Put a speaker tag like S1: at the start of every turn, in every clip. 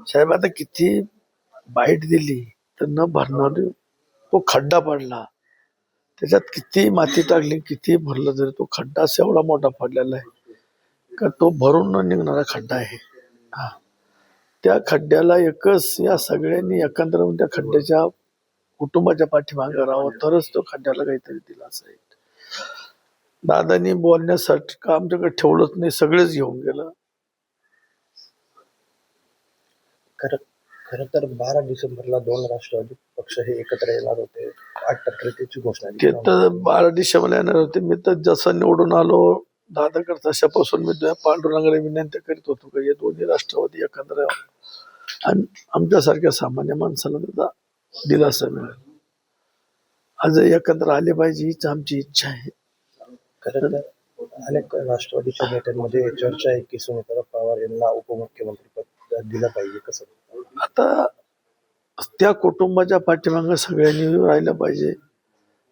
S1: साहेब आता किती बाईट दिली तर न भरणार तो खड्डा पडला, त्याच्यात किती माती टाकली किती भरलं तरी तो खड्डा असा एवढा मोठा पडलेला आहे का तो भरून न निघणारा खड्डा आहे. हा. त्या खड्ड्याला एकच या सगळ्यांनी एकत्र येऊन त्या खड्ड्याच्या कुटुंबाच्या पाठीमागे राहावं तरच तो खड्ड्याला काहीतरी दिला असेल. दादानी बोलण्यासाठी का आमच्याकडे ठेवलंच नाही, सगळेच घेऊन गेलं.
S2: खरं खरं तर 12 डिसेंबरला 2 राष्ट्रवादी पक्ष हे एकत्र येणार होते. 8 तारखेची घोषणा
S1: ते तर 12 डिसेंबरला येणार होते. मी तर जसं निवडून आलो दादाकडे तशापासून मी पांडुरंगाला विनंती करीत होतो की हे दोन्ही राष्ट्रवादी एकत्र यावं आणि आमच्यासारख्या सामान्य माणसाला त्याचा दिलासा मिळेल. आज एकत्र आले पाहिजे हीच आमची इच्छा आहे.
S2: खरं तर अनेक राष्ट्रवादीच्या नेत्यांमध्ये चर्चा आहे की सुनेत्रा पवार यांना उपमुख्यमंत्री पद दिलं पाहिजे. कसं
S1: आता त्या कुटुंबाच्या पाठीमागे सगळ्यांनी राहिलं पाहिजे.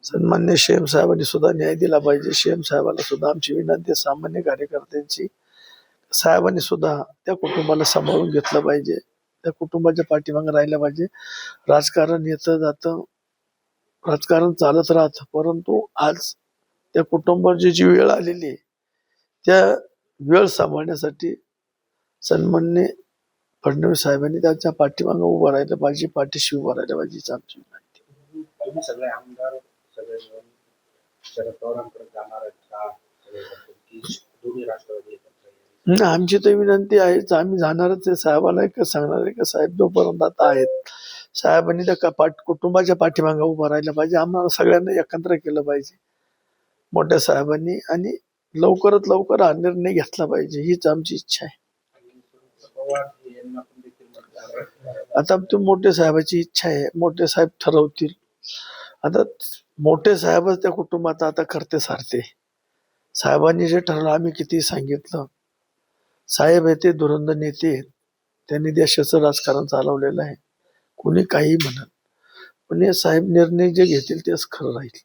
S1: सन्मान्य शेम साहेबांनी सुद्धा न्याय दिला पाहिजे. शेम साहेबांना सुद्धा आमची विनंती, सामान्य कार्यकर्त्यांची, साहेबांनी सुद्धा त्या कुटुंबाला सांभाळून घेतलं पाहिजे. त्या कुटुंबाच्या पाठीमागे राहिलं पाहिजे. राजकारण येतं जातं, राजकारण चालत राहतं, परंतु आज त्या कुटुंबाची जी वेळ आलेली आहे त्या वेळ सांभाळण्यासाठी सन्मान्य फडणवीस साहेबांनी त्याच्या पाठीमागे उभं राहिलं पाहिजे, पाठीशी उभं राहिलं पाहिजे हीच आमची विनंती.
S3: तुम्ही सगळे आमदार सगळे मिळून शरद पवारांकडे जाणार आहेत का? की दोन्ही राष्ट्रवादी एकत्र येतील?
S1: आमची तर विनंती आहेच, आम्ही जाणारच आहे. साहेबाला एकच सांगणार आहे की साहेब जोपर्यंत आता आहेत साहेबांनी त्या कुटुंबाच्या पाठीमागे उभं राहिलं पाहिजे. आम्हाला सगळ्यांना एकत्र केलं पाहिजे मोठ्या साहेबांनी आणि लवकरात लवकर हा निर्णय घेतला पाहिजे हीच आमची इच्छा आहे.
S3: पवार यांना पण देखील मतदान आहे.
S1: आता ते मोठे साहेबाची इच्छा आहे, मोठे साहेब ठरवतील. आता मोठे साहेबच त्या कुटुंबात आता करते सारते. साहेबांनी जे ठरवलं आम्ही किती सांगितलं, साहेब आहे ते धुरंधर नेते आहेत, त्यांनी देशाचं राजकारण चालवलेलं आहे. कोणी काही म्हणत पण हे साहेब निर्णय जे घेतील तेच खरं राहील.